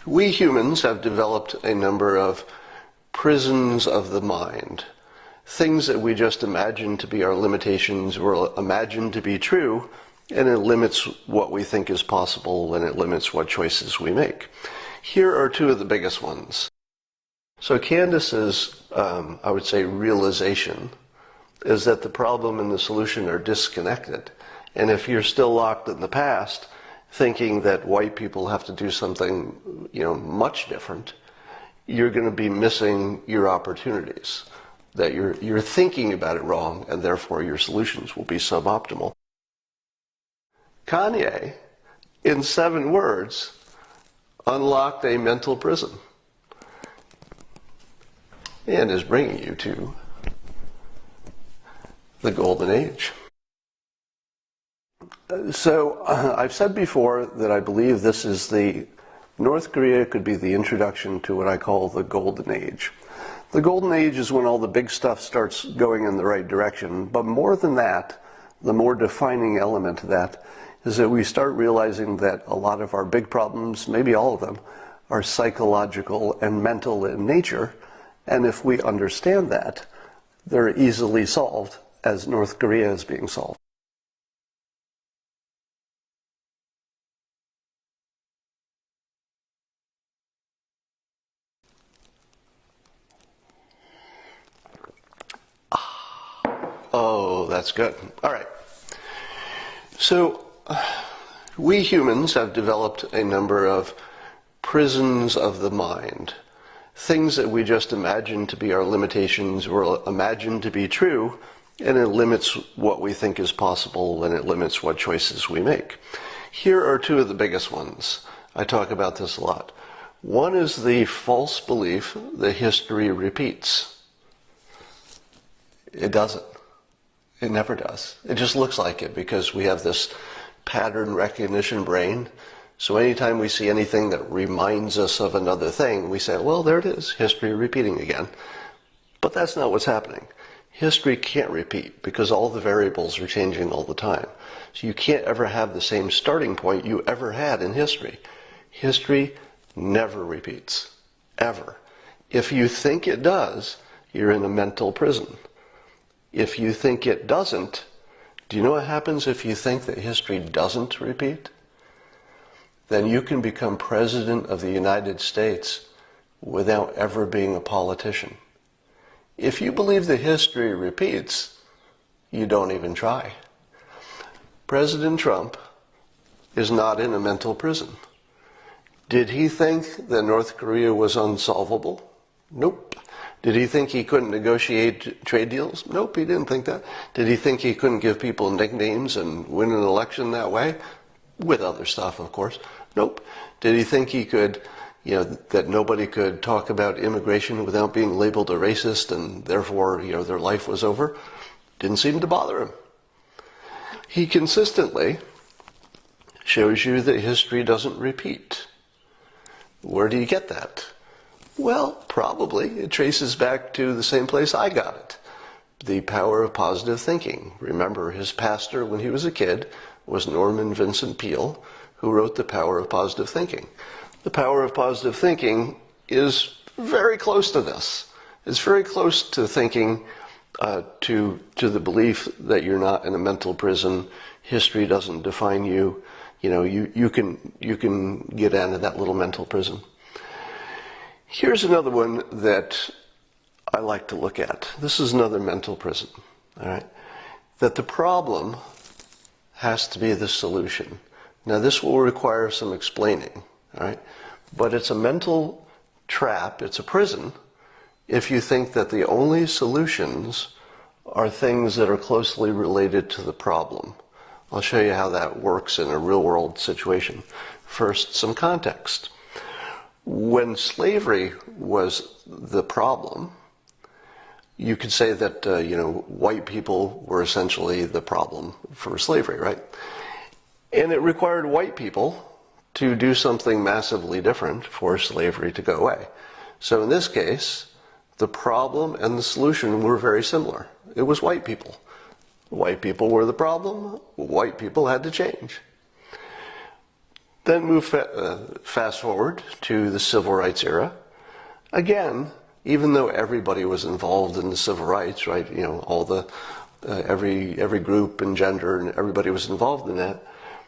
We humans have developed a number of prisons of the mind, things that we just imagine to be our limitations or imagine to be true, and it limits what we think is possible and it limits what choices we make. Here are two of the biggest ones. So Candace's, I would say, realization is that the problem and the solution are disconnected. And if you're still locked in the past, thinking that white people have to do something, much different, you're going to be missing your opportunities. That you're thinking about it wrong, and therefore your solutions will be suboptimal. Kanye, in 7 words, unlocked a mental prison and is bringing you to the golden age. So I've said before that I believe this is North Korea could be the introduction to what I call the golden age. The golden age is when all the big stuff starts going in the right direction, but more than that, the more defining element of that is that we start realizing that a lot of our big problems, maybe all of them, are psychological and mental in nature, and if we understand that, they're easily solved as North Korea is being solved. Oh, that's good. All right. So we humans have developed a number of prisons of the mind, things that we just imagine to be our limitations or imagine to be true, and it limits what we think is possible and it limits what choices we make. Here are two of the biggest ones. I talk about this a lot. One is the false belief that history repeats. It doesn't. It never does. It just looks like it because we have this pattern recognition brain. So anytime we see anything that reminds us of another thing, we say, well, there it is, history repeating again. But that's not what's happening. History can't repeat because all the variables are changing all the time. So you can't ever have the same starting point you ever had in history. History never repeats, ever. If you think it does, you're in a mental prison. If you think it doesn't, do you know what happens if you think that history doesn't repeat? Then you can become president of the United States without ever being a politician. If you believe that history repeats, you don't even try. President Trump is not in a mental prison. Did he think that North Korea was unsolvable? Nope. Did he think he couldn't negotiate trade deals? Nope, he didn't think that. Did he think he couldn't give people nicknames and win an election that way? With other stuff, of course. Nope. Did he think he could, that nobody could talk about immigration without being labeled a racist and therefore, their life was over? Didn't seem to bother him. He consistently shows you that history doesn't repeat. Where do you get that? Well, probably it traces back to the same place I got it. The power of positive thinking. Remember, his pastor when he was a kid was Norman Vincent Peale, who wrote The Power of Positive Thinking. The power of positive thinking is very close to this. It's very close to thinking to the belief that you're not in a mental prison. History doesn't define you. You can get out of that little mental prison. Here's another one that I like to look at. This is another mental prison, all right? That the problem has to be the solution. Now, this will require some explaining, all right? But it's a mental trap, it's a prison, if you think that the only solutions are things that are closely related to the problem. I'll show you how that works in a real-world situation. First, some context. When slavery was the problem, you could say that, white people were essentially the problem for slavery, right? And it required white people to do something massively different for slavery to go away. So in this case, the problem and the solution were very similar. It was white people. White people were the problem. White people had to change. Then fast forward to the civil rights era. Again, even though everybody was involved in the civil rights, right? You know, all the every group and gender and everybody was involved in that.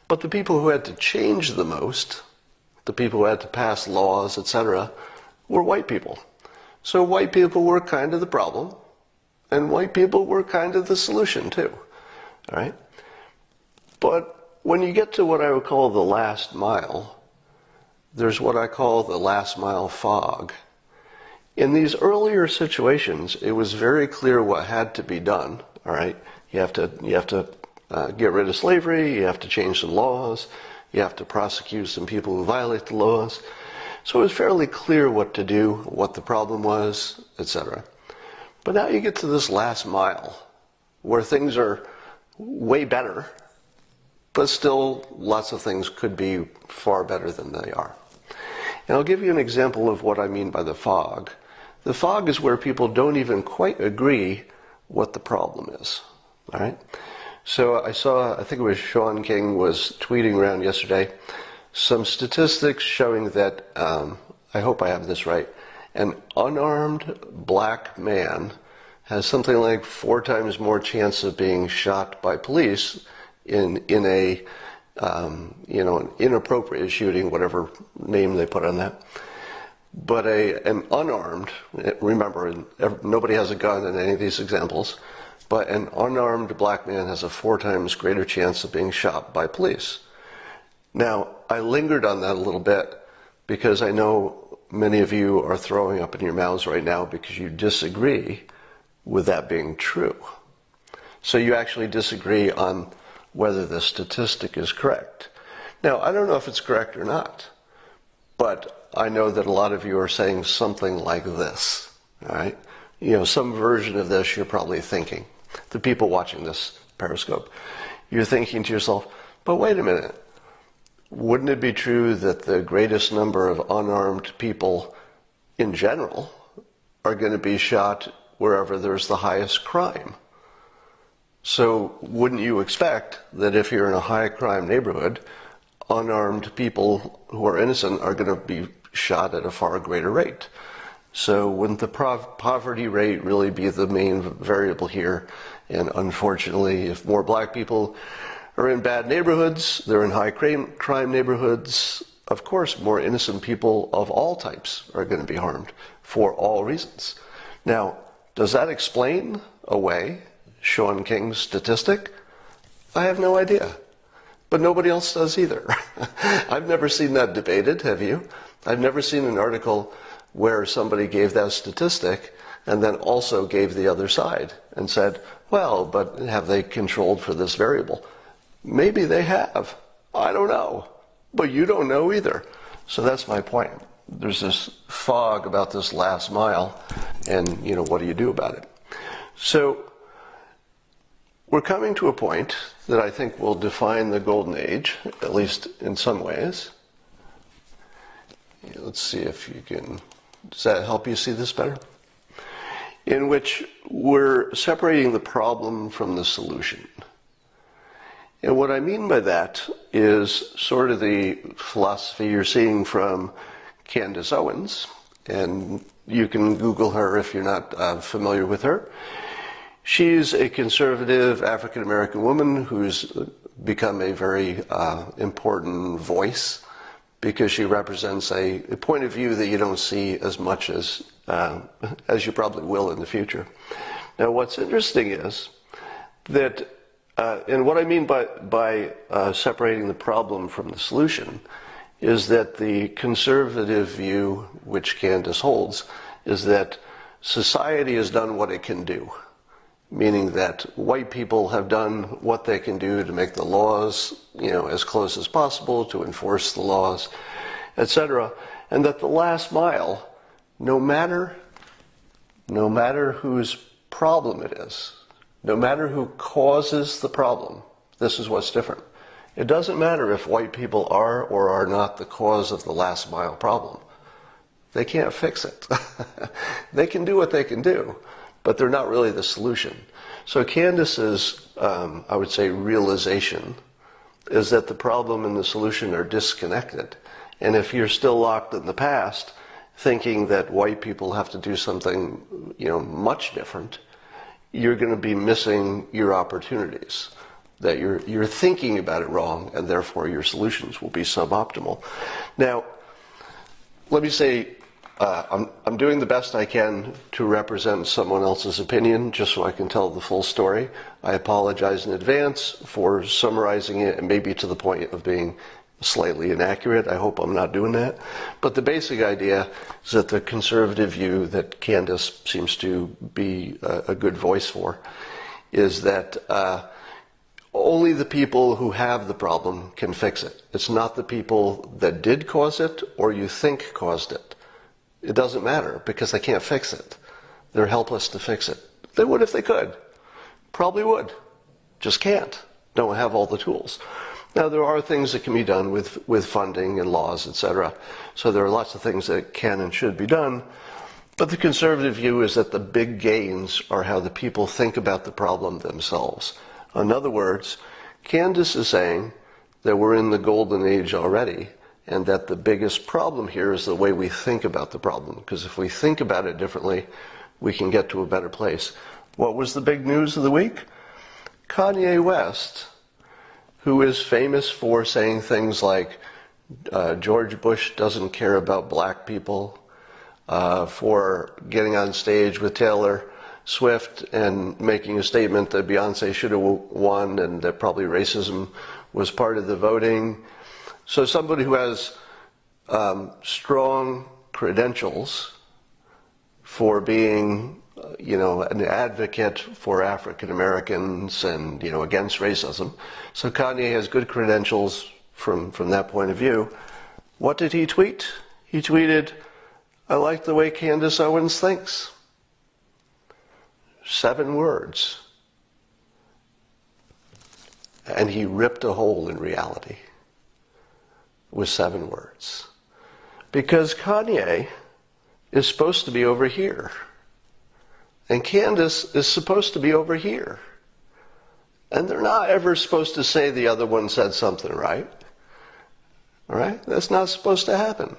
But the people who had to change the most, the people who had to pass laws, etc., were white people. So white people were kind of the problem, and white people were kind of the solution too. All right? But when you get to what I would call the last mile, there's what I call the last mile fog. In these earlier situations, it was very clear what had to be done. All right, you have to get rid of slavery. You have to change some laws. You have to prosecute some people who violate the laws. So it was fairly clear what to do, what the problem was, etc. But now you get to this last mile, where things are way better, but still lots of things could be far better than they are. And I'll give you an example of what I mean by the fog. The fog is where people don't even quite agree what the problem is. All right? So I think it was Sean King was tweeting around yesterday, some statistics showing that, I hope I have this right, an unarmed black man has something like 4 times more chance of being shot by police in a an inappropriate shooting, whatever name they put on that. But an unarmed, remember, nobody has a gun in any of these examples, but an unarmed black man has a 4 times greater chance of being shot by police. Now, I lingered on that a little bit because I know many of you are throwing up in your mouths right now because you disagree with that being true. So you actually disagree on whether the statistic is correct. Now, I don't know if it's correct or not, but I know that a lot of you are saying something like this, all right? You know, some version of this you're probably thinking. The people watching this Periscope, you're thinking to yourself, but wait a minute. Wouldn't it be true that the greatest number of unarmed people in general are going to be shot wherever there's the highest crime? So wouldn't you expect that if you're in a high crime neighborhood, unarmed people who are innocent are going to be shot at a far greater rate? So wouldn't the poverty rate really be the main variable here? And unfortunately, if more black people are in bad neighborhoods, they're in high crime neighborhoods, of course more innocent people of all types are going to be harmed for all reasons. Now, does that explain away Sean King's statistic? I have no idea. But nobody else does either. I've never seen that debated, have you? I've never seen an article where somebody gave that statistic and then also gave the other side and said, well, but have they controlled for this variable? Maybe they have. I don't know. But you don't know either. So that's my point. There's this fog about this last mile, and, what do you do about it? So we're coming to a point that I think will define the golden age, at least in some ways. Let's see if you can, does that help you see this better? In which we're separating the problem from the solution. And what I mean by that is sort of the philosophy you're seeing from Candace Owens, and you can Google her if you're not familiar with her. She's a conservative African-American woman who's become a very important voice because she represents a point of view that you don't see as much as you probably will in the future. Now, what's interesting is that, and what I mean by separating the problem from the solution, is that the conservative view, which Candace holds, is that society has done what it can do. Meaning that white people have done what they can do to make the laws, as close as possible, to enforce the laws, etc. And that the last mile, no matter whose problem it is, no matter who causes the problem, this is what's different. It doesn't matter if white people are or are not the cause of the last mile problem. They can't fix it. They can do what they can do, but they're not really the solution. So Candace's, I would say, realization is that the problem and the solution are disconnected. And if you're still locked in the past, thinking that white people have to do something, much different, you're going to be missing your opportunities. That you're thinking about it wrong, and therefore your solutions will be suboptimal. Now, let me say, I'm doing the best I can to represent someone else's opinion, just so I can tell the full story. I apologize in advance for summarizing it and maybe to the point of being slightly inaccurate. I hope I'm not doing that. But the basic idea is that the conservative view that Candace seems to be a good voice for is that only the people who have the problem can fix it. It's not the people that did cause it or you think caused it. It doesn't matter because they can't fix it. They're helpless to fix it. They would if they could. Probably would. Just can't. Don't have all the tools. Now, there are things that can be done with funding and laws, etc. So there are lots of things that can and should be done. But the conservative view is that the big gains are how the people think about the problem themselves. In other words, Candace is saying that we're in the golden age already, and that the biggest problem here is the way we think about the problem. Because if we think about it differently, we can get to a better place. What was the big news of the week? Kanye West, who is famous for saying things like George Bush doesn't care about black people, for getting on stage with Taylor Swift and making a statement that Beyonce should have won and that probably racism was part of the voting. So somebody who has strong credentials for being, an advocate for African Americans and, against racism. So Kanye has good credentials from that point of view. What did he tweet? He tweeted, "I like the way Candace Owens thinks." 7 words. And he ripped a hole in reality with 7 words. Because Kanye is supposed to be over here. And Candace is supposed to be over here. And they're not ever supposed to say the other one said something right. All right? That's not supposed to happen.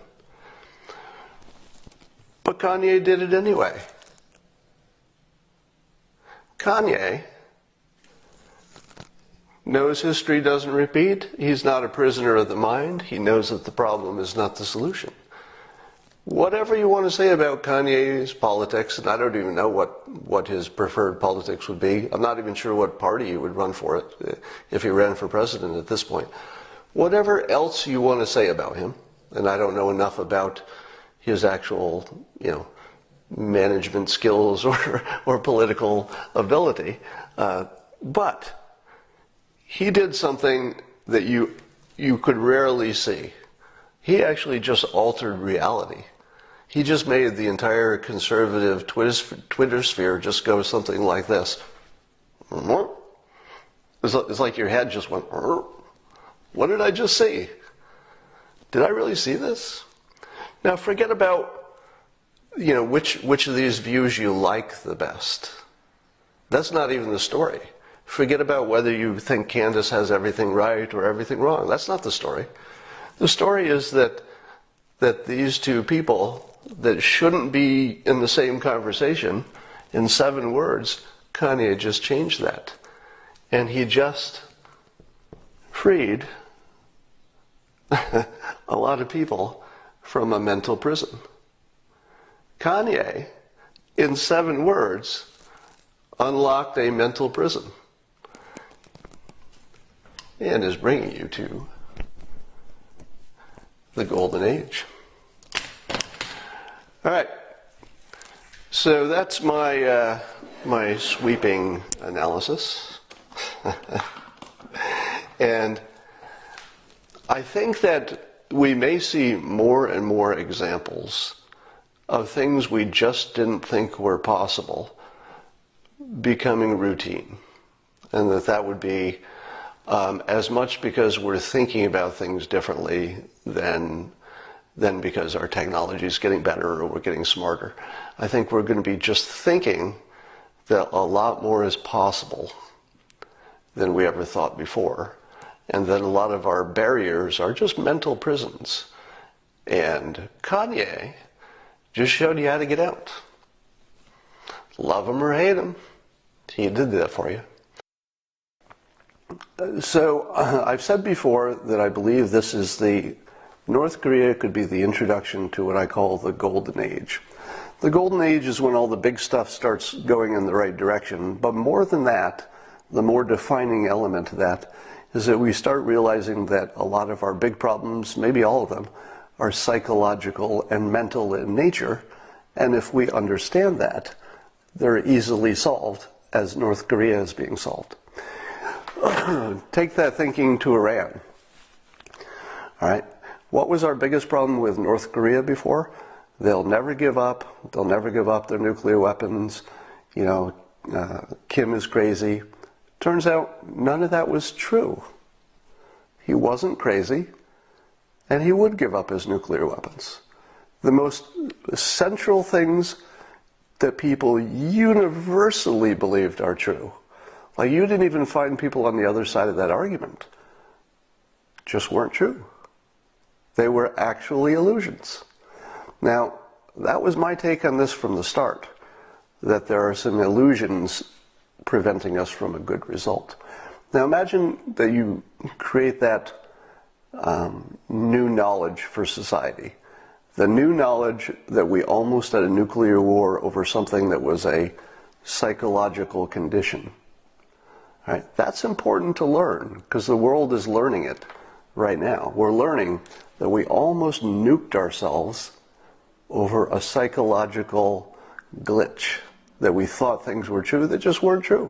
But Kanye did it anyway. Kanye knows history doesn't repeat. He's not a prisoner of the mind. He knows that the problem is not the solution. Whatever you want to say about Kanye's politics, and I don't even know what his preferred politics would be. I'm not even sure what party he would run for it if he ran for president at this point. Whatever else you want to say about him, and I don't know enough about his actual, management skills or political ability, but he did something that you could rarely see. He actually just altered reality. He just made the entire conservative Twitter sphere just go something like this. It's like your head just went, what did I just see? Did I really see this? Now forget about, which of these views you like the best. That's not even the story. Forget about whether you think Candace has everything right or everything wrong. That's not the story. The story is that these two people that shouldn't be in the same conversation, in 7 words, Kanye just changed that. And he just freed a lot of people from a mental prison. Kanye, in 7 words, unlocked a mental prison and is bringing you to the golden age. All right, so that's my my sweeping analysis, and I think that we may see more and more examples of things we just didn't think were possible becoming routine, and that would be as much because we're thinking about things differently than because our technology is getting better or we're getting smarter. I think we're going to be just thinking that a lot more is possible than we ever thought before. And then a lot of our barriers are just mental prisons. And Kanye just showed you how to get out. Love him or hate him, he did that for you. So I've said before that I believe this is North Korea could be the introduction to what I call the Golden Age. The Golden Age is when all the big stuff starts going in the right direction, but more than that, the more defining element of that is that we start realizing that a lot of our big problems, maybe all of them, are psychological and mental in nature, and if we understand that, they're easily solved as North Korea is being solved. Take that thinking to Iran. All right, what was our biggest problem with North Korea before? They'll never give up. They'll never give up their nuclear weapons. Kim is crazy. Turns out none of that was true. He wasn't crazy, and he would give up his nuclear weapons. The most central things that people universally believed are true. Like, you didn't even find people on the other side of that argument. Just weren't true. They were actually illusions. Now, that was my take on this from the start, that there are some illusions preventing us from a good result. Now imagine that you create that new knowledge for society. The new knowledge that we almost had a nuclear war over something that was a psychological condition. Right? That's important to learn because the world is learning it right now. We're learning that we almost nuked ourselves over a psychological glitch, that we thought things were true that just weren't true.